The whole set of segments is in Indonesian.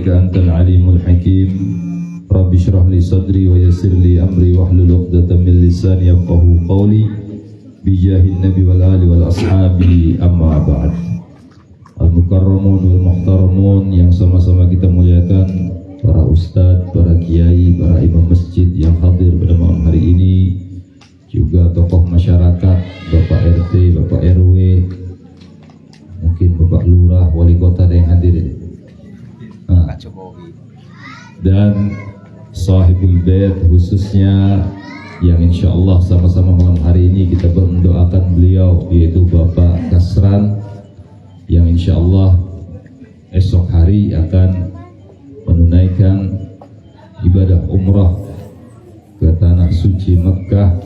أنت العليم الحكيم رب اشرح لي صدري ويسر لي أمري واحلل عقدة من لساني يفقهوا قولي بجاه النبي والآل والأصحاب أما بعد. Al-Mukarramun wal Muhtaramun yang sama-sama kita muliakan, para ustadz, para kiai, para imam masjid yang hadir pada malam hari ini, juga tokoh masyarakat, Bapak RT, Bapak RW, mungkin Bapak Lurah, Wali Kota ada yang hadir ini. Dan sahibul bait khususnya yang insya Allah sama-sama malam hari ini kita mendoakan beliau, yaitu Bapak Kasran, yang insya Allah esok hari akan menunaikan ibadah umrah ke tanah suci Mekah.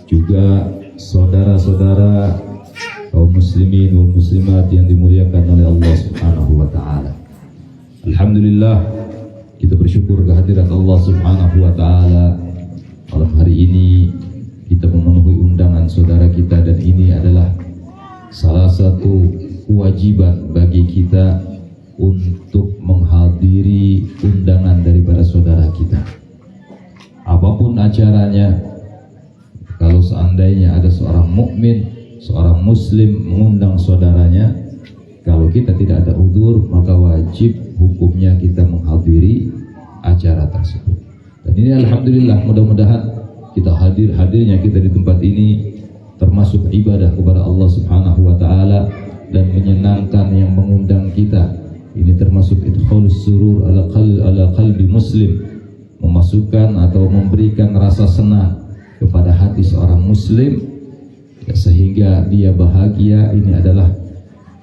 Juga saudara-saudara kaum muslimin wal muslimat yang dimuliakan oleh Allah Subhanahu wa taala. Alhamdulillah, kita bersyukur kehadiran Allah Subhanahu wa taala. Malam hari ini kita memenuhi undangan saudara kita, dan ini adalah salah satu kewajiban bagi kita untuk menghadiri undangan daripada saudara kita. Apapun acaranya, kalau seandainya ada seorang mukmin, seorang muslim mengundang saudaranya, kalau kita tidak ada udzur, maka wajib hukumnya kita menghadiri acara tersebut. Dan ini alhamdulillah, mudah-mudahan kita hadirnya kita di tempat ini termasuk ibadah kepada Allah Subhanahu wa taala dan menyenangkan yang mengundang kita. Ini termasuk idkhalus surur ala qalbi muslim, memasukkan atau memberikan rasa senang kepada hati seorang muslim, ya, sehingga dia bahagia. Ini adalah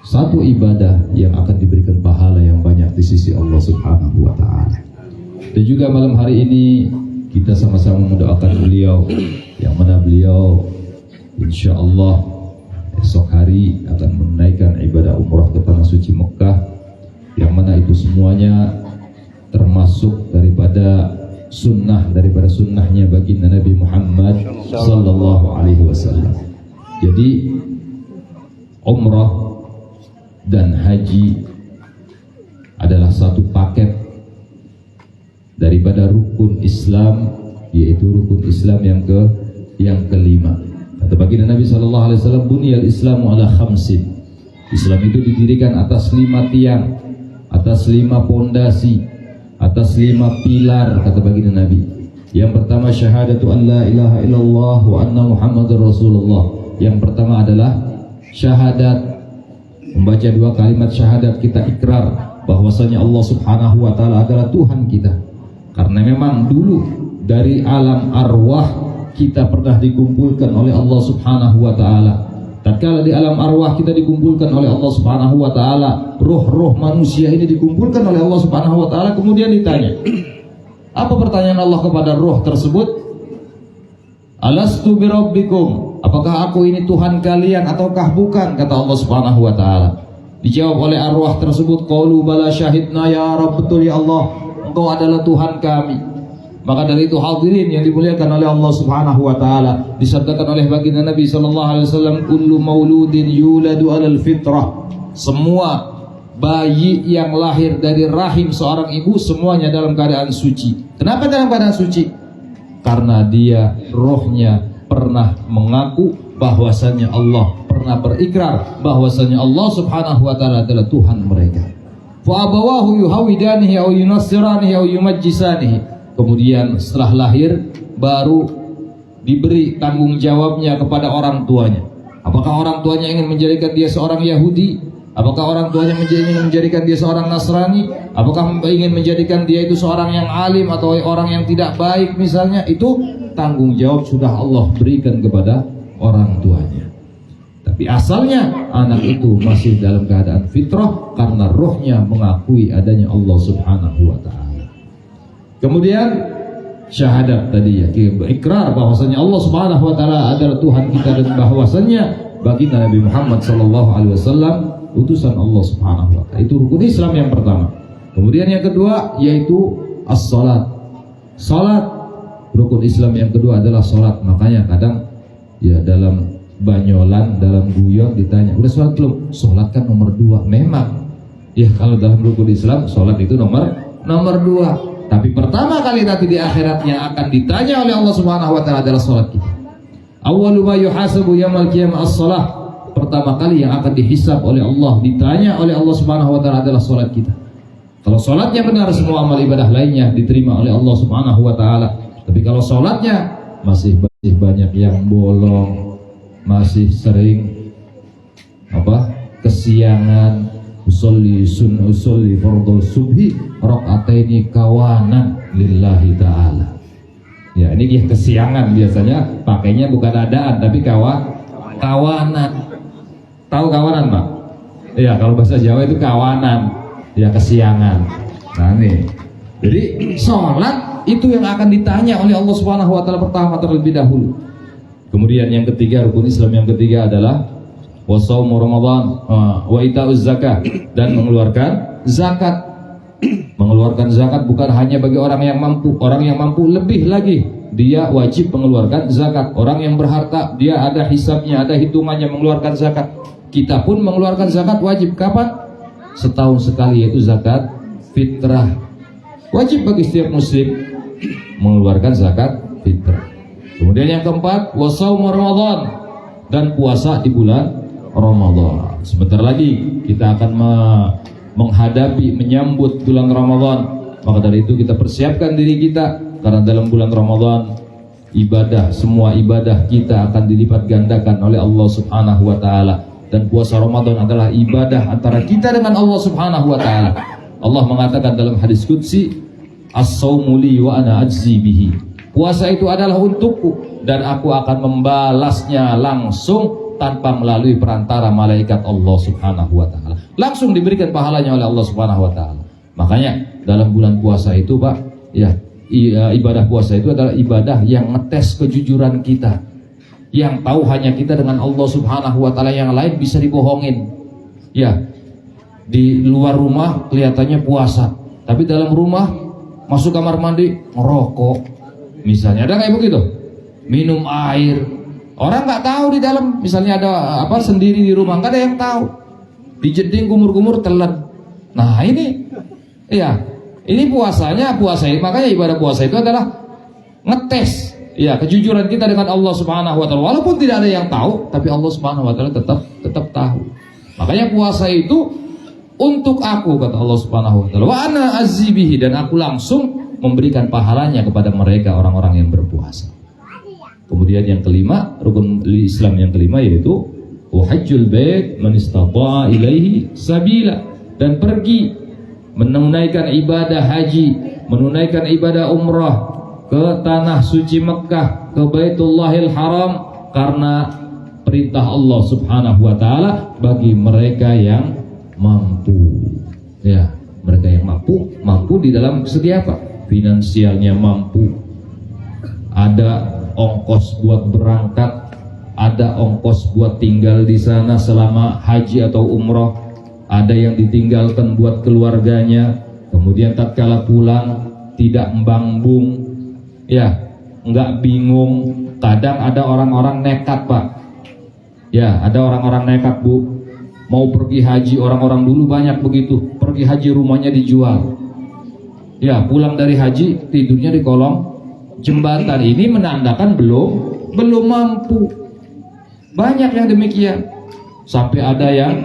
satu ibadah yang akan diberikan pahala yang banyak di sisi Allah Subhanahu wa taala. Dan juga malam hari ini kita sama-sama mendoakan beliau, yang mana beliau insya Allah esok hari akan menunaikan ibadah umrah ke tanah suci Mekah, yang mana itu semuanya termasuk daripada sunnahnya baginda Nabi Muhammad sallallahu alaihi wasallam. Jadi umrah dan haji adalah satu paket daripada rukun Islam, yaitu rukun Islam yang kelima. Kata baginda Nabi sallallahu alaihi wasallam, "Buniyal Islamu ala khamsin." Islam itu didirikan atas 5 tiang, atas 5 pondasi, atas 5 pilar, kata baginda Nabi. Yang pertama syahadatu an la ilaha illallah wa anna Muhammadar Rasulullah. Yang pertama adalah syahadat, membaca 2 kalimat syahadat, kita ikrar bahwasanya Allah Subhanahu wa taala adalah Tuhan kita. Karena memang dulu dari alam arwah kita pernah dikumpulkan oleh Allah Subhanahu wa taala. Tatkala di alam arwah kita dikumpulkan oleh Allah Subhanahu wa taala, roh-roh manusia ini dikumpulkan oleh Allah Subhanahu wa taala, kemudian ditanya. Apa pertanyaan Allah kepada roh tersebut? Alastu birabbikum? Apakah aku ini Tuhan kalian ataukah bukan? Kata Allah Subhanahu wa taala. Dijawab oleh arwah tersebut, qalu bala syahidna ya Rabb, betul ya Allah, Engkau adalah Tuhan kami. Maka dari itu hadirin yang dimuliakan oleh Allah Subhanahu wa taala, disabdakan oleh baginda Nabi sallallahu alaihi wasallam, kullu mauludin yuladu 'alal fitrah. Semua bayi yang lahir dari rahim seorang ibu semuanya dalam keadaan suci. Kenapa dalam keadaan suci? Karena dia rohnya pernah mengaku bahwasannya Allah, pernah berikrar bahwasannya Allah Subhanahu wa taala adalah Tuhan mereka. Fa abawahu yuhawidanihi aw yunassiranihi aw yumajjisanihi. Kemudian setelah lahir baru diberi tanggung jawabnya kepada orang tuanya. Apakah orang tuanya ingin menjadikan dia seorang Yahudi? Apakah orang tuanya ingin menjadikan dia seorang Nasrani? Apakah ingin menjadikan dia itu seorang yang alim atau orang yang tidak baik misalnya? Itu tanggung jawab sudah Allah berikan kepada orang tuanya. Tapi asalnya anak itu masih dalam keadaan fitrah karena rohnya mengakui adanya Allah Subhanahu wa taala. Kemudian syahadat tadi, ya, ikrar bahwasanya Allah Subhanahu wa taala adalah Tuhan kita, dan bahwasanya baginda Nabi Muhammad sallallahu alaihi wasallam utusan Allah Subhanahu wa taala. Itu rukun Islam yang pertama. Kemudian yang kedua yaitu as-salat. Salat, rukun Islam yang kedua adalah salat. Makanya kadang ya dalam banyolan, dalam guyon ditanya, udah sholat belum? Sholat kan nomor 2. Memang Ya kalau dalam rukun Islam sholat itu nomor 2. Tapi pertama kali nanti di akhirat yang akan ditanya oleh Allah Subhanahu wa taala adalah sholat kita. Awwalu ma yuhasabu yaumil qiyamah as-shalah. Pertama kali yang akan dihisab oleh Allah, ditanya oleh Allah Subhanahu wa taala adalah sholat kita. Kalau sholatnya benar, semua amal ibadah lainnya diterima oleh Allah Subhanahu wa taala. Tapi kalau sholatnya masih banyak yang bolong, masih sering kesiangan, usolli fardhu subhi rakaataini kawanan lillahi ta'ala. Ya, ini dia kesiangan, biasanya pakainya bukan adaan tapi kawanan. Tahu kawanan, Pak? Iya, kalau bahasa Jawa itu kawanan. Ya, kesiangan. Nah, nih. Jadi sholat itu yang akan ditanya oleh Allah Subhanahu wa taala pertama terlebih dahulu. Kemudian yang ketiga, rukun Islam yang ketiga adalah wasaumu Ramadan wa itauz zakah, dan mengeluarkan zakat. Mengeluarkan zakat bukan hanya bagi orang yang mampu, lebih lagi dia wajib mengeluarkan zakat. Orang yang berharta, dia ada hisabnya, ada hitungannya mengeluarkan zakat. Kita pun mengeluarkan zakat wajib. Kapan? Setahun sekali, yaitu zakat fitrah. Wajib bagi setiap muslim mengeluarkan zakat fitrah. Kemudian yang keempat, wasaumu Ramadan, dan puasa di bulan Ramadan. Sebentar lagi kita akan menyambut bulan Ramadan. Maka dari itu kita persiapkan diri kita, karena dalam bulan Ramadan semua ibadah kita akan dilipat gandakan oleh Allah Subhanahu wa taala. Dan puasa Ramadan adalah ibadah antara kita dengan Allah Subhanahu wa taala. Allah mengatakan dalam hadis qudsi, as-saumu li wa ana ajzi bihi. Puasa itu adalah untukku dan aku akan membalasnya langsung tanpa melalui perantara malaikat Allah Subhanahu wa taala. Langsung diberikan pahalanya oleh Allah Subhanahu wa taala. Makanya dalam bulan puasa itu, Pak, ya, ibadah puasa itu adalah ibadah yang ngetes kejujuran kita. Yang tahu hanya kita dengan Allah Subhanahu wa taala, yang lain bisa dibohongin. Ya. Di luar rumah kelihatannya puasa, tapi dalam rumah masuk kamar mandi ngerokok. Misalnya ada kayak begitu. Minum air. Orang nggak tahu di dalam, misalnya ada sendiri di rumah, nggak ada yang tahu. Dijeding kumur-kumur telan. Nah, ini puasa. Makanya ibadah puasa itu adalah ngetes kejujuran kita dengan Allah Subhanahu wa taala. Walaupun tidak ada yang tahu, tapi Allah Subhanahu wa taala tetap tahu. Makanya puasa itu untuk aku, kata Allah Subhanahu wa taala. Wa ana azzibihi, dan aku langsung memberikan pahalanya kepada mereka orang-orang yang berpuasa. Kemudian yang kelima, rukun Islam yang kelima, yaitu hajjul bait man istata'a ilaihi sabila, dan pergi menunaikan ibadah haji, menunaikan ibadah umrah ke tanah suci Mekah, ke Baitullahil Haram, karena perintah Allah Subhanahu wa taala bagi mereka yang mampu. Ya, mereka yang mampu di dalam segi apa? Finansialnya mampu. Ada ongkos buat berangkat, ada ongkos buat tinggal di sana selama haji atau umrah, ada yang ditinggalkan buat keluarganya. Kemudian tatkala pulang tidak mbang-bung, enggak bingung. Kadang ada orang-orang nekat, Pak. Ya, ada orang-orang nekat, Bu. Mau pergi haji, orang-orang dulu banyak begitu. Pergi haji rumahnya dijual. Ya, pulang dari haji tidurnya di kolong jembatan. Ini menandakan belum mampu. Banyak yang demikian. Sampai ada yang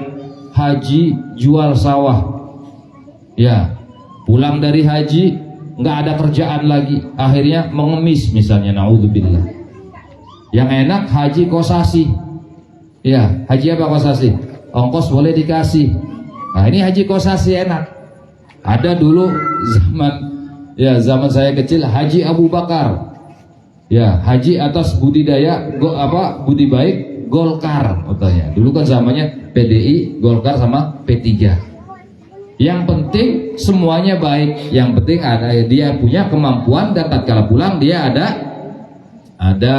haji jual sawah. Ya, pulang dari haji nggak ada kerjaan lagi, akhirnya mengemis misalnya, naudzubillah. Yang enak haji kosasi. Ya, haji apa kosasi? Ongkos boleh dikasih. Nah, ini haji kosasi enak. Ada dulu zaman saya kecil, Haji Abu Bakar. Ya, haji atas budidaya budi baik Golkar katanya. Dulu kan zamannya PDI, Golkar sama P3. Yang penting semuanya baik. Yang penting ada dia punya kemampuan, dan tatkala pulang dia ada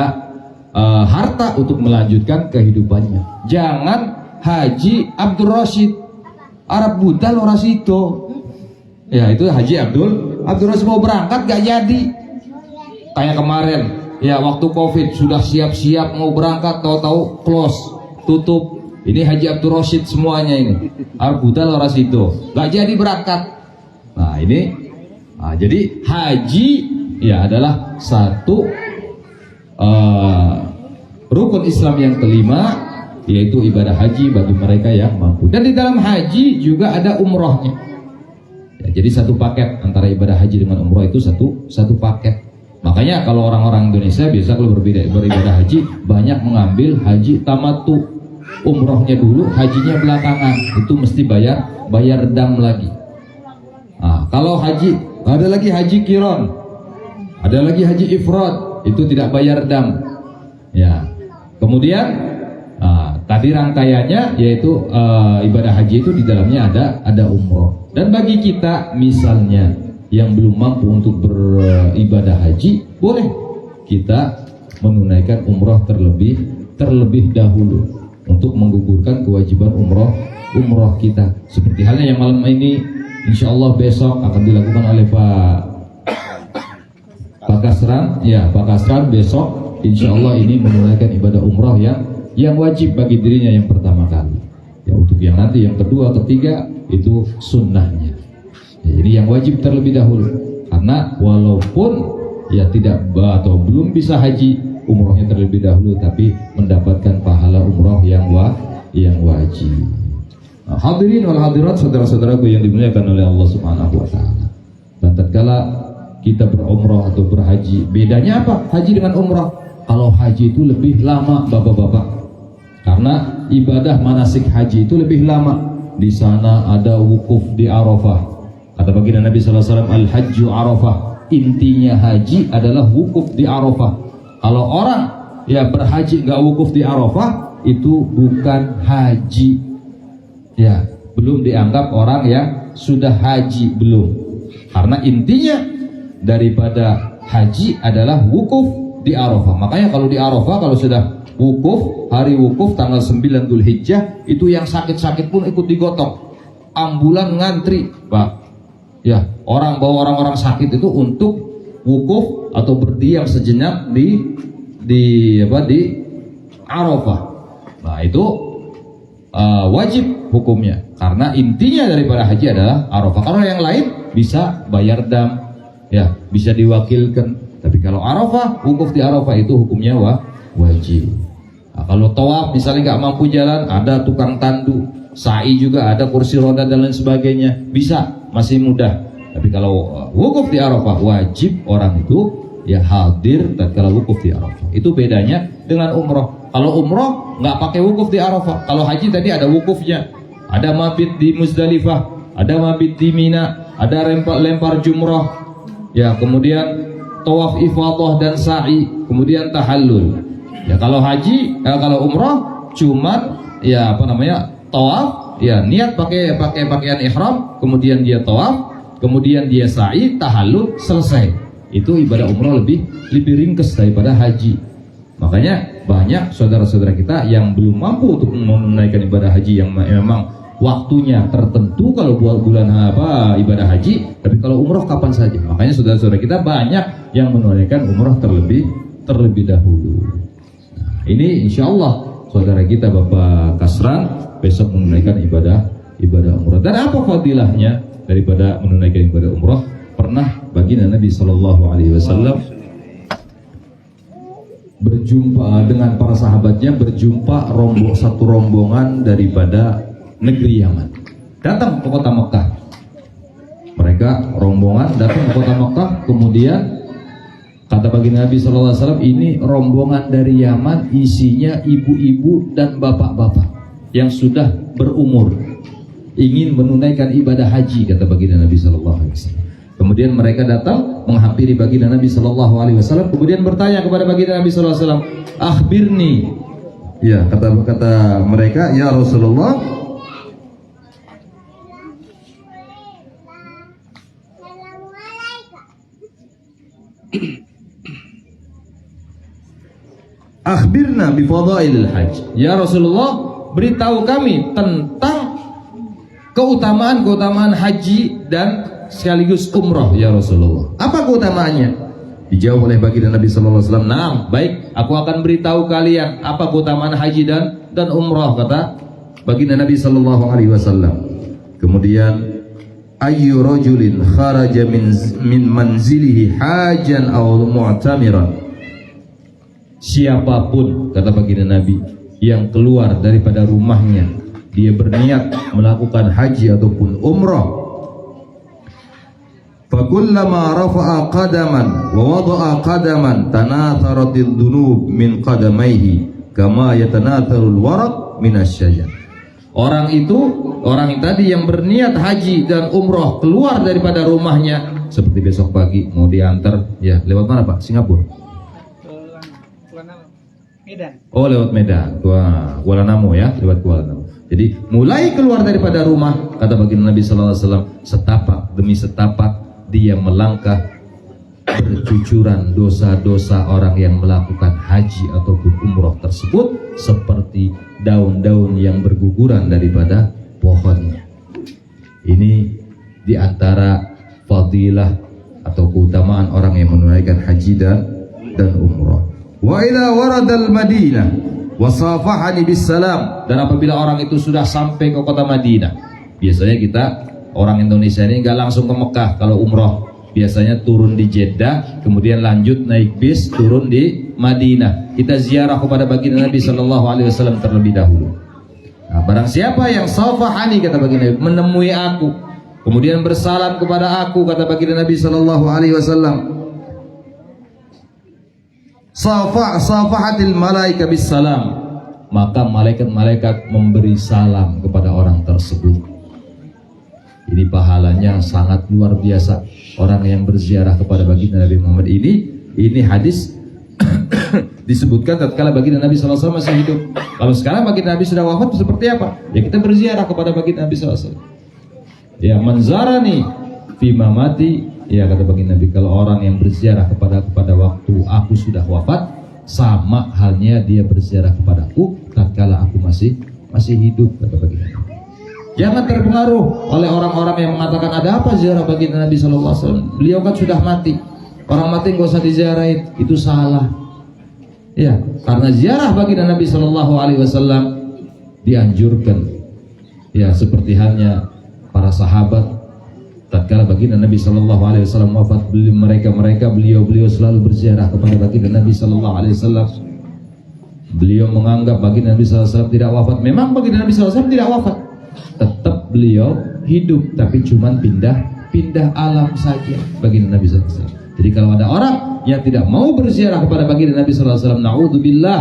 harta untuk melanjutkan kehidupannya. Jangan Haji Abdul Rashid Arab Budal orang situ. Ya, itu Haji Abdul Rashid mau berangkat gak jadi. Kayak kemarin, ya, waktu Covid sudah siap-siap mau berangkat, tahu-tahu close, tutup. Ini Haji Abdul Rashid semuanya ini. Arbudal Rasido. Gak jadi berangkat. Nah ini, jadi haji ya adalah satu rukun Islam yang kelima, yaitu ibadah haji bagi mereka yang mampu. Dan di dalam haji juga ada umrohnya. Ya, jadi satu paket antara ibadah haji dengan umroh itu satu paket. Makanya kalau orang-orang Indonesia biasa kalau beribadah haji banyak mengambil haji tamattu, umrohnya dulu, hajinya belakangan. Itu mesti bayar dam lagi. Nah, kalau haji ada lagi haji kiron, ada lagi haji ifrad, itu tidak bayar dam. Ya, kemudian tadi rangkaiannya yaitu ibadah haji itu di dalamnya ada umroh. Dan bagi kita misalnya yang belum mampu untuk beribadah haji, boleh kita menunaikan umroh terlebih dahulu untuk menggugurkan kewajiban umroh kita. Seperti halnya yang malam ini, insya Allah besok akan dilakukan oleh Pak Kasran. Ya, Pak Kasran besok insya Allah ini menunaikan ibadah umroh yang wajib bagi dirinya yang pertama kali. Ya, untuk yang nanti yang kedua, ketiga itu sunnahnya. Ya, jadi yang wajib terlebih dahulu, karena walaupun ya tidak atau belum bisa haji, umrohnya terlebih dahulu, tapi mendapatkan pahala umroh yang wajib. Nah, hadirin wal hadirat, saudara-saudaraku yang dimuliakan oleh Allah Subhanahu wa taala. Dan tatkala kita berumroh atau berhaji, bedanya apa haji dengan umroh? Kalau haji itu lebih lama, bapak-bapak, karena ibadah manasik haji itu lebih lama. Di sana ada wukuf di Arafah. Kata baginda Nabi sallallahu alaihi wasallam, al-hajju Arafah. Intinya haji adalah wukuf di Arafah. Kalau orang ya berhaji nggak wukuf di Arafah, itu bukan haji. Ya, belum dianggap orang yang sudah haji, belum. Karena intinya daripada haji adalah wukuf di Arafah. Makanya kalau di Arafah, kalau sudah wukuf, hari wukuf tanggal 9 Dzulhijjah, itu yang sakit-sakit pun ikut digotong. Ambulan ngantri, Pak. Ya, orang bawa orang-orang sakit itu untuk wukuf atau berdiam sejenak di Arafah. Nah, itu wajib hukumnya, karena intinya daripada haji adalah Arafah. Kalau yang lain bisa bayar dam, ya, bisa diwakilkan. Tapi kalau Arafah, wukuf di Arafah itu hukumnya wajib. Nah, kalau tawaf misalnya nggak mampu jalan, ada tukang tandu. Sa'i juga ada, kursi roda dan lain sebagainya, bisa, masih mudah. Tapi kalau wukuf di Arafah, wajib orang itu ya hadir tatkala wukuf di Arafah. Itu bedanya dengan umroh. Kalau umroh nggak pakai wukuf di Arafah. Kalau haji tadi ada wukufnya, ada mabit di Muzdalifah, ada mabit di Mina, ada lempar jumroh, ya, kemudian tawaf ifadah dan sa'i, kemudian tahallul. Ya, kalau haji, kalau umroh cuman ya tawaf, ya, niat pakai pakaian ihram, kemudian dia tawaf, kemudian dia sa'i, tahallul, selesai. Itu ibadah umroh lebih ringkas daripada haji. Makanya banyak saudara-saudara kita yang belum mampu untuk menunaikan ibadah haji yang memang waktunya tertentu. Kalau buat bulan ibadah haji, tapi kalau umroh kapan saja. Makanya saudara-saudara kita banyak yang menunaikan umroh terlebih dahulu. Nah, ini insya Allah saudara kita Bapak Kasran besok menunaikan ibadah umroh. Dan apa fadilahnya daripada menunaikan ibadah umroh? Pernah baginda Nabi Shallallahu Alaihi Wasallam berjumpa dengan para sahabatnya, satu rombongan daripada negeri Yaman datang ke kota Mekah. Mereka rombongan datang ke kota Mekah, kemudian kata baginda Nabi Shallallahu Alaihi Wasallam, ini rombongan dari Yaman, isinya ibu-ibu dan bapak-bapak yang sudah berumur, ingin menunaikan ibadah haji, kata baginda Nabi Shallallahu Alaihi Wasallam. Kemudian mereka datang menghampiri baginda Nabi Shallallahu Alaihi Wasallam, kemudian bertanya kepada baginda Nabi Shallallahu Alaihi Wasallam, akhbirni, ya, kata mereka, ya Rasulullah, akhbirna bi fadailil hajj. Ya Rasulullah, beritahu kami tentang keutamaan haji dan sekaligus umrah, ya Rasulullah. Apa keutamaannya? Dijawab oleh baginda Nabi sallallahu alaihi wasallam, "Naam, baik, aku akan beritahu kalian apa keutamaan haji dan umrah," kata baginda Nabi sallallahu alaihi wasallam. Kemudian ayyu rajulin kharaja min manzilihi hajan aw mu'tamiran. Siapapun, kata baginda Nabi, yang keluar daripada rumahnya, dia berniat melakukan haji ataupun umrah, fakullama rafa'a qadaman wa wada'a qadaman tanatharatil dunub min qadamaihi kama yatanatharul waraq minasyajar. Orang yang tadi yang berniat haji dan umrah keluar daripada rumahnya, seperti besok pagi mau diantar, ya lewat mana Pak? Singapura? Medan. Oh, lewat Medan. Kuala Namu ya, lewat Kuala Namu. Jadi mulai keluar daripada rumah, kata baginda Nabi sallallahu alaihi wasallam, setapak demi setapak dia melangkah bercucuran dosa-dosa orang yang melakukan haji ataupun umroh tersebut seperti daun-daun yang berguguran daripada pohonnya. Ini diantara fadilah atau keutamaan orang yang menunaikan haji dan umroh. Wa ila waradal Madinah wasafahani bisalam. Dan apabila orang itu sudah sampai ke kota Madinah, biasanya kita orang Indonesia ini nggak langsung ke Mekah kalau umroh, biasanya turun di Jeddah, kemudian lanjut naik bis turun di Madinah. Kita ziarah kepada baginda Nabi sallallahu alaihi wasallam terlebih dahulu. Nah, barang siapa yang safahani, kata baginda Nabi, menemui aku, kemudian bersalam kepada aku, kata baginda Nabi sallallahu alaihi wasallam, safahatil malaika bis salam, maka malaikat-malaikat memberi salam kepada orang tersebut. Ini pahalanya sangat luar biasa. Orang yang berziarah kepada baginda Nabi Muhammad ini hadis disebutkan tatkala baginda Nabi sallallahu alaihi wasallam masih hidup. Kalau sekarang baginda Nabi sudah wafat, seperti apa? Ya kita berziarah kepada baginda Nabi sallallahu alaihi wasallam. Ya, manzarani fi mamati, ya kata baginda Nabi, kalau orang yang berziarah kepada waktu aku sudah wafat, sama halnya dia berziarah kepadaku tatkala aku masih hidup, kata baginda Nabi. Jangan terpengaruh oleh orang-orang yang mengatakan ada apa ziarah baginda Nabi sallallahu alaihi wasallam, beliau kan sudah mati, orang mati nggak usah diziarahin. Itu salah. Ya, karena ziarah baginda Nabi sallallahu alaihi wasallam dianjurkan. Ya, seperti halnya para sahabat tatkala baginda Nabi sallallahu alaihi wasallam wafat, beliau selalu berziarah kepada baginda Nabi sallallahu alaihi wasallam. Beliau menganggap baginda Nabi sallallahu alaihi wasallam tidak wafat. Memang baginda Nabi sallallahu alaihi wasallam tidak wafat, tetap beliau hidup, tapi cuman pindah alam saja baginda Nabi sallallahu alaihi wasallam. Jadi kalau ada orang yang tidak mau berziarah kepada baginda Nabi sallallahu alaihi wasallam, naudzubillah,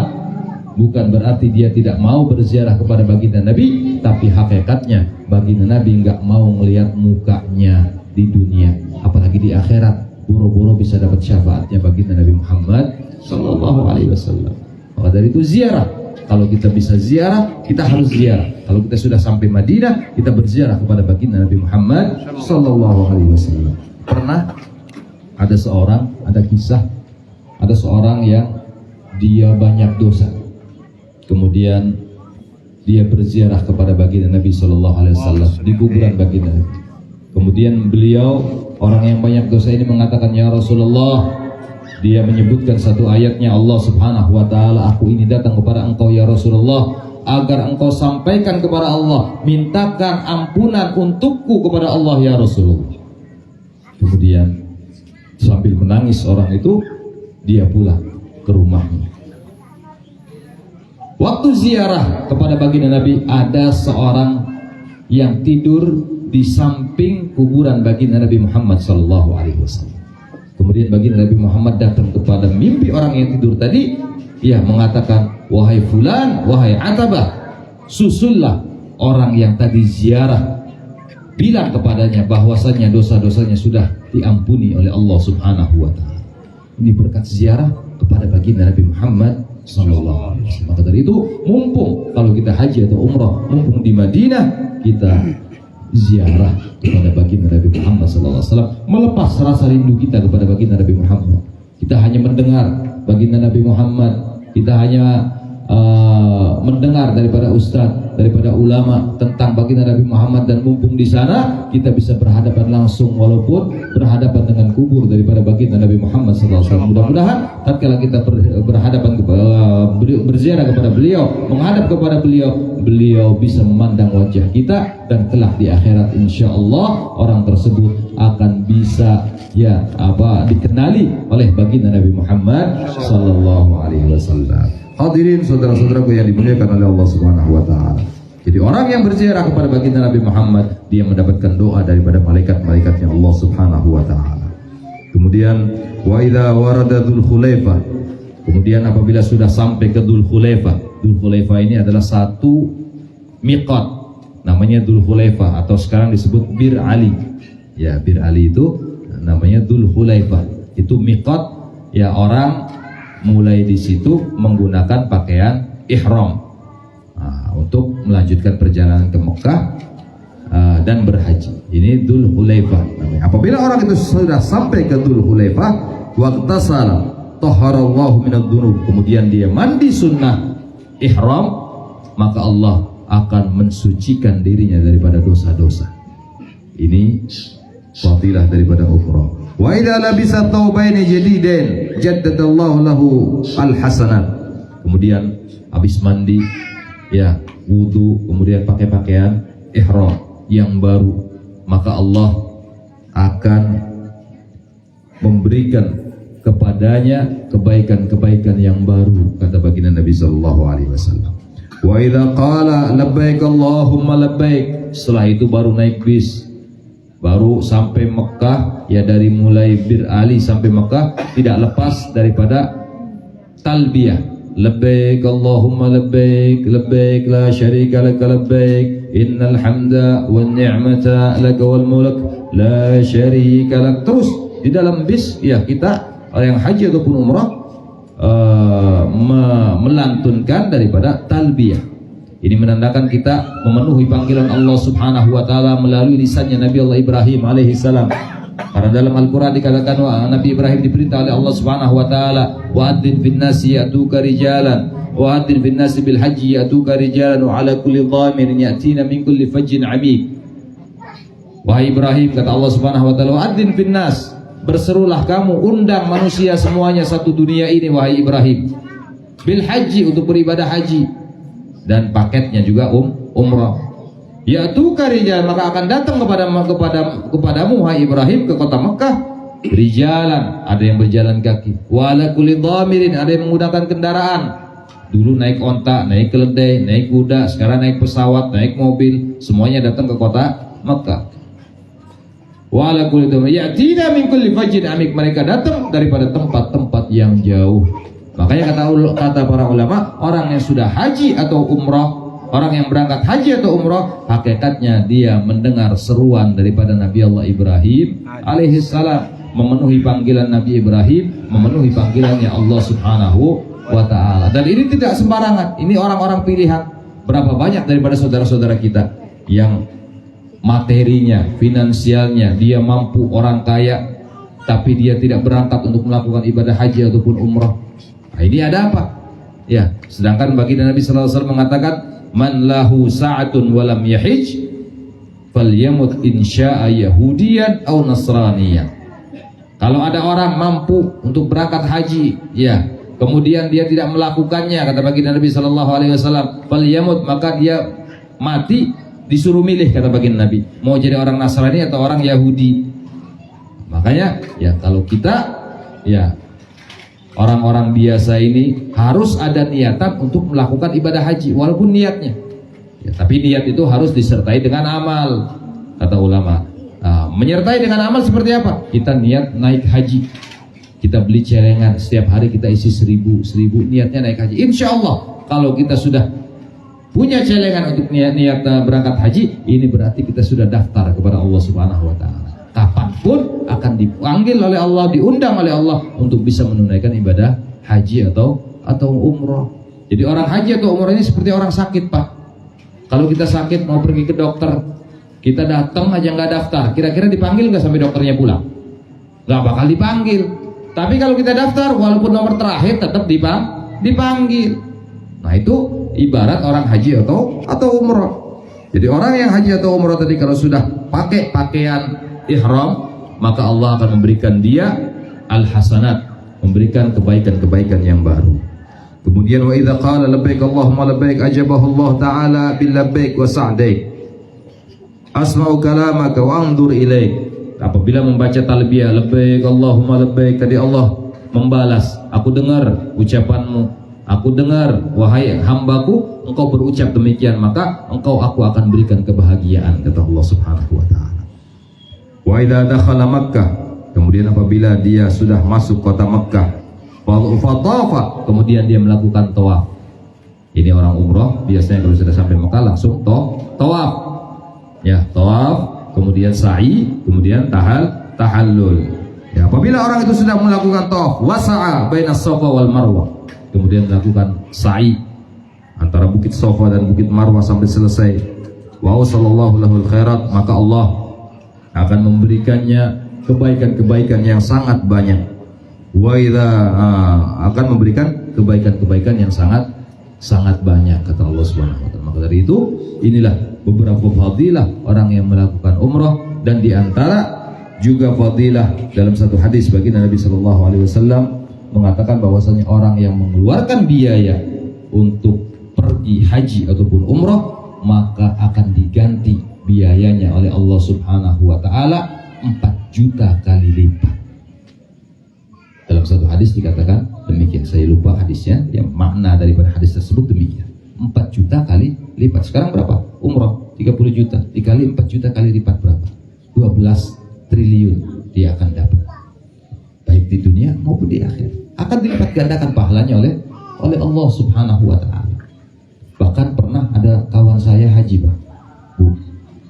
bukan berarti dia tidak mau berziarah kepada baginda Nabi, tapi hakikatnya baginda Nabi nggak mau melihat mukanya di dunia, apalagi di akhirat. Boro-boro bisa dapat syafaatnya baginda Nabi Muhammad sallallahu alaihi wasallam. Maka dari itu ziarah, kalau kita bisa ziarah, kita harus ziarah. Kalau kita sudah sampai Madinah, kita berziarah kepada baginda Nabi Muhammad sallallahu alaihi wasallam. Pernah ada seorang yang dia banyak dosa, kemudian dia berziarah kepada baginda Nabi sallallahu alaihi wasallam di kuburan baginda Nabi. Kemudian beliau, orang yang banyak dosa ini, mengatakan, ya Rasulullah, dia menyebutkan satu ayatnya Allah subhanahu wa ta'ala, aku ini datang kepada engkau ya Rasulullah, agar engkau sampaikan kepada Allah, mintakan ampunan untukku kepada Allah ya Rasulullah. Kemudian sambil menangis orang itu, dia pulang ke rumahnya. Waktu ziarah kepada baginda Nabi, ada seorang yang tidur di samping kuburan baginda Nabi Muhammad sallallahu alaihi wasallam. Kemudian baginda Nabi Muhammad datang kepada mimpi orang yang tidur tadi, ia mengatakan, wahai fulan, wahai Atabah, susullah orang yang tadi ziarah, bilang kepadanya bahwasanya dosa-dosanya sudah diampuni oleh Allah subhanahu wa ta'ala. Ini berkat ziarah kepada baginda Nabi Muhammad sallallahu alaihi wasallam. Maka dari itu, mumpung kalau kita haji atau umrah, mumpung di Madinah, kita ziarah kepada baginda Nabi Muhammad sallallahu alaihi wasallam, melepas rasa rindu kita kepada baginda Nabi Muhammad. Kita hanya mendengar baginda Nabi Muhammad, kita hanya mendengar daripada ustadz, daripada ulama tentang baginda Nabi Muhammad, dan mumpung di sana kita bisa berhadapan langsung walaupun berhadapan dengan kubur daripada baginda Nabi Muhammad SAW. Mudah-mudahan tatkala kita berhadapan berziarah kepada beliau, menghadap kepada beliau, beliau bisa memandang wajah kita, dan kelak di akhirat insya Allah orang tersebut akan bisa dikenali oleh baginda Nabi Muhammad SAW. Hadirin saudara-saudaraku yang dimuliakan oleh Allah Subhanahu wa taala. Jadi orang yang berziarah kepada baginda Nabi Muhammad, dia mendapatkan doa daripada malaikat-malaikatnya Allah Subhanahu wa taala. Kemudian wa idza warada Dzul Khulaifah. Kemudian apabila sudah sampai ke Dzul Khulaifah. Dzul Khulaifah ini adalah satu miqat. Namanya Dzul Khulaifah atau sekarang disebut Bir Ali. Ya, Bir Ali itu namanya Dzul Khulaifah. Itu miqat, ya, orang mulai di situ menggunakan pakaian ihram untuk melanjutkan perjalanan ke Mekah dan berhaji. Ini Dzul Khulaifah namanya. Apabila orang itu sudah sampai ke Dzul Khulaifah, waqtasala tahharallahu minadz-dzunub, kemudian dia mandi sunnah ihram, maka Allah akan mensucikan dirinya daripada dosa-dosa. Ini fadilah daripada umrah. Wa idza labisa thawbaini jadidain jaddadallahu lahu alhasanat. Kemudian habis mandi, ya, wudu, kemudian pakai pakaian ihram yang baru, maka Allah akan memberikan kepadanya kebaikan-kebaikan yang baru, kata baginda Nabi sallallahu alaihi wasallam. Wa idza qala labbaik Allahumma labbaik, setelah itu baru naik bis, baru sampai Mekah, ya, dari mulai Bir Ali sampai Mekah tidak lepas daripada talbiyah. Labbaik Allahumma labbaik, labbaik la syarika laka labbaik, innal hamda wan ni'mata laka wal mulk la syarika lak. Terus di dalam bis, ya, kita yang haji ataupun umrah melantunkan daripada talbiyah. Ini menandakan kita memenuhi panggilan Allah Subhanahu wa taala melalui lisannya Nabi Allah Ibrahim alaihi salam. Karena dalam Al-Qur'an dikatakan Nabi Ibrahim diperintah oleh Allah Subhanahu wa taala, wa'adzin fin nasi ya'tuka rijalan, wa'adzin fin nasi bil haji ya'tuka rijalan wa 'ala kulli dhamirin ya'tina min kulli fajjin 'amiq. Wahai Ibrahim, kata Allah Subhanahu wa taala, wa'adzin fin nas, berserulah kamu, undang manusia semuanya satu dunia ini wahai Ibrahim, bil haji, untuk beribadah haji, dan paketnya juga umrah. Ya'tuka rijal, maka akan datang kepadamu wahai Ibrahim ke kota Mekah rijalan, ada yang berjalan kaki, wa ala kulli dhamirin, ada yang menggunakan kendaraan. Dulu naik onta, naik keledai, naik kuda, sekarang naik pesawat, naik mobil, semuanya datang ke kota Mekah. Wa ala kulli dhamirin ya'tina min kulli fajjin 'amiq, mereka datang daripada tempat-tempat yang jauh. Makanya kata para ulama, orang yang sudah haji atau umrah, orang yang berangkat haji atau umrah, hakikatnya dia mendengar seruan daripada Nabi Allah Ibrahim alaihi salam, memenuhi panggilan Nabi Ibrahim, memenuhi panggilannya Allah Subhanahu wa taala. Dan ini tidak sembarangan, ini orang-orang pilihan. Berapa banyak daripada saudara-saudara kita yang materinya, finansialnya dia mampu, orang kaya, tapi dia tidak berangkat untuk melakukan ibadah haji ataupun umrah. Nah, ini ada apa? Ya, sedangkan baginda Nabi sallallahu alaihi wasallam mengatakan, man lahu sa'atun walam yahij falyamut insya'a yahudiyan aw nasraniyan. Kalau ada orang mampu untuk berangkat haji, ya, kemudian dia tidak melakukannya, kata baginda Nabi sallallahu alaihi wasallam, falyamut, maka dia mati, disuruh milih, kata baginda Nabi, mau jadi orang Nasrani atau orang Yahudi. Makanya, ya, kalau kita, ya, orang-orang biasa ini harus ada niatan untuk melakukan ibadah haji, walaupun niatnya, ya, tapi niat itu harus disertai dengan amal, kata ulama. Nah, menyertai dengan amal seperti apa? Kita niat naik haji, kita beli celengan, setiap hari kita isi 1000 niatnya naik haji. Insya Allah kalau kita sudah punya celengan untuk niat berangkat haji, ini berarti kita sudah daftar kepada Allah Subhanahu wa taala. Kapanpun akan dipanggil oleh Allah, diundang oleh Allah untuk bisa menunaikan ibadah haji atau umrah. Jadi orang haji atau umrah ini seperti orang sakit, Pak. Kalau kita sakit mau pergi ke dokter, kita datang aja nggak daftar, kira-kira dipanggil nggak sampai dokternya pulang? Nggak bakal dipanggil. Tapi kalau kita daftar, walaupun nomor terakhir tetap dipanggil. Nah itu ibarat orang haji atau umrah. Jadi orang yang haji atau umrah tadi kalau sudah pakai pakaian ihram, maka Allah akan memberikan dia al-hasanat, memberikan kebaikan-kebaikan yang baru. Kemudian wa idza qala labbaik Allahumma labbaik ajabahu Allah taala bil labbaik wa sa'daik asma'u kalamaka wa anzur ilaik. Apabila membaca talbiyah labbaik Allahumma labbaik, tadi Allah membalas, aku dengar ucapanmu, aku dengar wahai hambaku engkau berucap demikian, maka aku akan berikan kebahagiaan, kata Allah Subhanahu wa taala. Wa idza dakhala Makkah, kemudian apabila dia sudah masuk kota Makkah, fatafa, kemudian dia melakukan tawaf. Ini orang umroh biasanya kalau sudah sampai Makkah langsung tawaf. Ya, tawaf, kemudian sa'i, kemudian tahallul. Ya, apabila orang itu sudah melakukan tawaf, wasa'a bainas Safa wal Marwah, kemudian melakukan sa'i antara bukit Safa dan bukit Marwah sampai selesai, wa sallallahu lahul khairat, maka Allah akan memberikannya kebaikan-kebaikan yang sangat banyak. Wa idza akan memberikan kebaikan-kebaikan yang sangat banyak, kata Allah Subhanahu wa taala. Maka dari itu inilah beberapa fadilah orang yang melakukan umrah, dan di antara juga fadilah dalam satu hadis baginda Nabi sallallahu alaihi wasallam mengatakan bahwasanya orang yang mengeluarkan biaya untuk pergi haji ataupun umrah, maka akan diganti biayanya oleh Allah Subhanahu wa taala 4 juta kali lipat. Dalam satu hadis dikatakan demikian, saya lupa hadisnya, yang makna daripada hadis tersebut demikian. 4 juta kali lipat. Sekarang berapa? Umrah 30 juta dikali 4 juta kali lipat berapa? 12 triliun dia akan dapat. Baik di dunia maupun di akhirat. Akan dilipat gandakan pahalanya oleh Allah Subhanahu wa taala. Bahkan pernah ada kawan saya haji, Pak. Bu,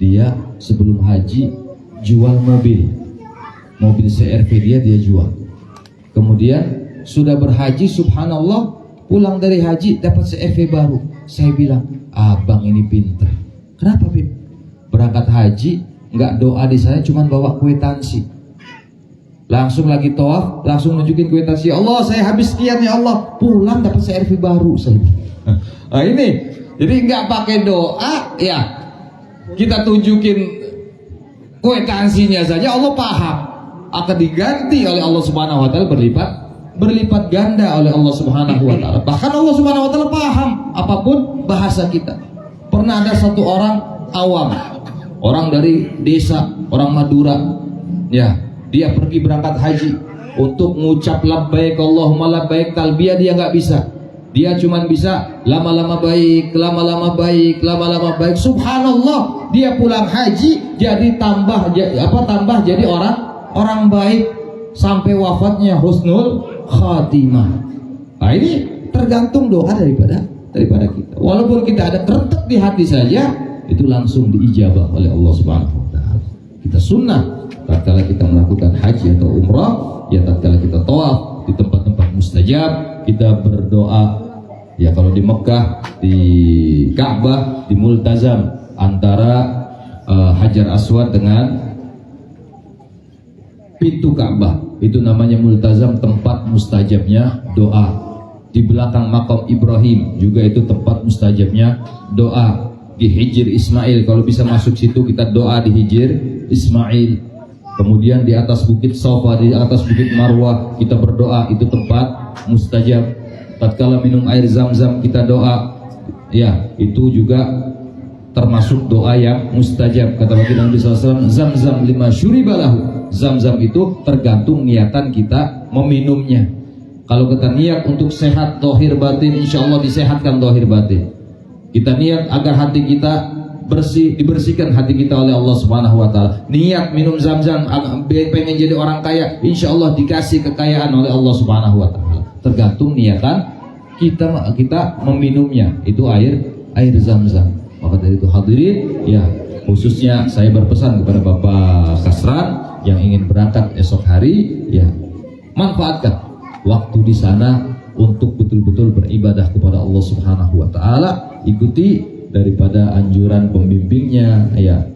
dia sebelum haji jual mobil CR-V dia jual. Kemudian sudah berhaji, subhanallah, pulang dari haji dapat CR-V baru. Saya bilang, abang ini pinter. Kenapa, Bib? Berangkat haji nggak doa di sana, cuman bawa kwitansi. Langsung lagi tawaf, langsung nunjukin kwitansi. Allah, saya habis sekian ya Allah. Pulang dapat CR-V baru. Saya bilang. Nah ini, jadi nggak pakai doa, ya kita tunjukin kwitansinya saja, Allah paham, akan diganti oleh Allah Subhanahu wa taala berlipat ganda oleh Allah Subhanahu wa taala. Bahkan Allah Subhanahu wa taala paham apapun bahasa kita. Pernah ada satu orang awam, orang dari desa, orang Madura, ya, dia pergi berangkat haji untuk mengucap labbaik Allahumma labbaik, talbiyah dia nggak bisa. Dia cuma bisa lama-lama baik, lama-lama baik, lama-lama baik. Subhanallah, dia pulang haji jadi tambah jadi orang baik sampai wafatnya husnul khatimah. Nah ini tergantung doa daripada kita. Walaupun kita ada tertek di hati saja, itu langsung diijabah oleh Allah Subhanahu wa taala. Kita sunnah tatkala kita melakukan haji atau umrah, ya tatkala kita tawaf di tempat-tempat mustajab, kita berdoa. Ya kalau di Mekah, di Ka'bah, di Multazam antara Hajar Aswad dengan pintu Ka'bah, itu namanya Multazam, tempat mustajabnya doa. Di belakang makam Ibrahim juga itu tempat mustajabnya doa. Di Hijr Ismail, kalau bisa masuk situ kita doa di Hijr Ismail. Kemudian di atas bukit Safa, di atas bukit Marwah kita berdoa, itu tempat mustajab. Tatkala minum air Zam-Zam kita doa, ya itu juga termasuk doa yang mustajab. Kata baginda Nabi SAW, Zam-Zam lima syuribalahu. Zam-Zam itu tergantung niatan kita meminumnya. Kalau kita niat untuk sehat dohir batin, insya Allah disehatkan dohir batin. Kita niat agar hati kita bersih, dibersihkan hati kita oleh Allah Subhanahu wa taala. Niat minum Zam-Zam, pengen jadi orang kaya, insya Allah dikasih kekayaan oleh Allah Subhanahu wa taala. Tergantung niatan kita meminumnya, itu air Zam-Zam. Maka dari itu hadirin, ya khususnya saya berpesan kepada Bapak Kasran yang ingin berangkat esok hari, ya manfaatkan waktu di sana untuk betul-betul beribadah kepada Allah Subhanahu wa taala. Ikuti daripada anjuran pembimbingnya, ya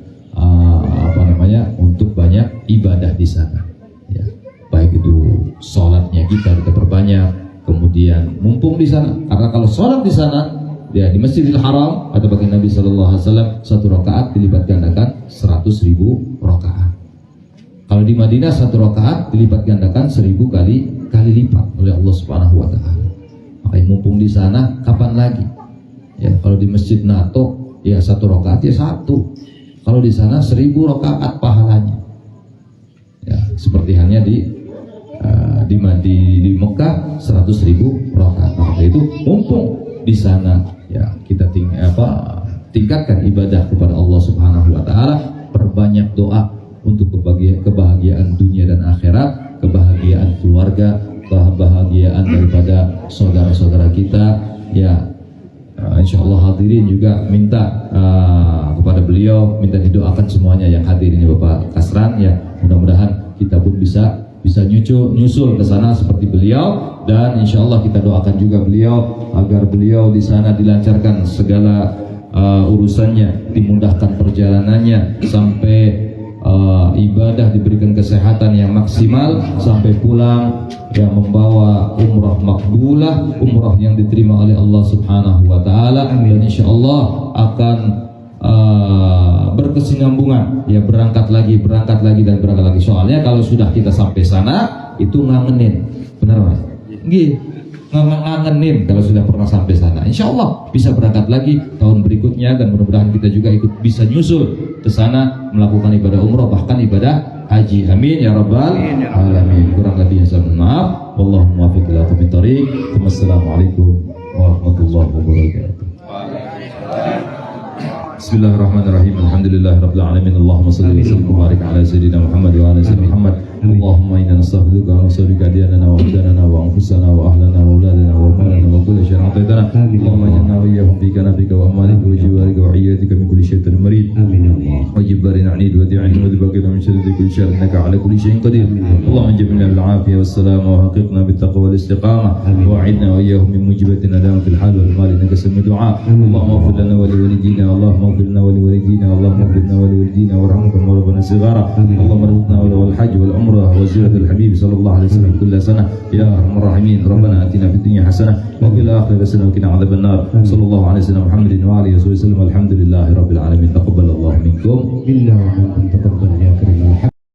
untuk banyak ibadah di sana, ya baik itu sholatnya kita perbanyak, kemudian kemudian mumpung di sana, karena kalau sholat di sana ya di Masjidil Haram atau bagi Nabi Shallallahu Alaihi Wasallam 1 rakaat dilipat gandakan 100.000 rakaat. Kalau di Madinah 1 rakaat dilipat gandakan 1000 kali lipat oleh Allah Subhanahu Wa Taala. Makanya mumpung di sana, kapan lagi? Ya kalau di Masjid NATO ya 1 rakaat ya 1. Kalau di sana 1000 rakaat pahalanya. Ya seperti halnya di Mekah 100.000 rakaat. Maka itu mumpung di sana ya kita tingkatkan ibadah kepada Allah Subhanahu Wa Taala, perbanyak doa untuk kebahagiaan dunia dan akhirat, kebahagiaan keluarga, kebahagiaan daripada saudara-saudara kita. Ya, insya Allah hadirin juga minta kepada beliau, minta didoakan semuanya yang hadir ini Bapak Kasran ya. Mudah-mudahan kita pun bisa nyusul ke sana seperti beliau, dan insya Allah kita doakan juga beliau agar beliau di sana dilancarkan segala urusannya, dimudahkan perjalanannya sampai ibadah diberikan kesehatan yang maksimal, sampai pulang yang membawa umrah makbulah, umrah yang diterima oleh Allah Subhanahu Wa Taala, dan insya Allah akan berkesinambungan ya, berangkat lagi. Soalnya kalau sudah kita sampai sana itu ngangenin, benar Mas? Ngangenin kalau sudah pernah sampai sana. Insya Allah bisa berangkat lagi tahun berikutnya, dan mudah-mudahan kita juga ikut bisa nyusul ke sana melakukan ibadah umroh, bahkan ibadah haji. Amin ya rabbal alamin. Kurang lebihnya saya mohon maaf. Wallahu muwaffiq ila aqwamit thoriq. Wassalamualaikum warahmatullahi wabarakatuh. Bismillahirrahmanirrahim. Alhamdulillahirabbil alamin. Allahumma shalli wa sallim wa barik ala sayyidina Muhammad wa ala sayyidina Muhammad. Allahumma inna nastaghfiruka wa nas'aluka diyanana wa abdanana wa anfusana wa ahlana wa auladana wa malana wa kulli syai'in ataytana. Allahumma inna wa iyyahum fi kanafika wa amalika wa jiwarika wa iyatika min kulli syai'in marid. Amin ya Allah. Wa jibbarin anid wa di'in wa dibaqina min syarri kulli syai'in innaka ala kulli syai'in qadir. Allahumma jibna bil afiyah was salam wa haqiqna bit taqwa wal istiqamah wa a'idna wa iyyahum min mujibatin nadam fil hal wal mal innaka sami'ud du'a. Allahumma ighfir lana wa li walidina, Allahumma ighfir lana wa li walidina, Allahumma ighfir lana wa li walidina warhamhum wa rabbana sighara. Allahumma arzuqna wal hajj wal umrah wa ziyarat al habib sallallahu alaihi wasallam kull sana ya arhamar rahimin. Rabbana atina fid dunya hasanah wa fil akhirati hasanah wa qina adzaban nar. Sallallahu alaihi wasallam Muhammadin wa alihi wasallam. Alhamdulillahirabbil alamin. Taqabbalallahu minkum. Inna wa minkum taqabbal ya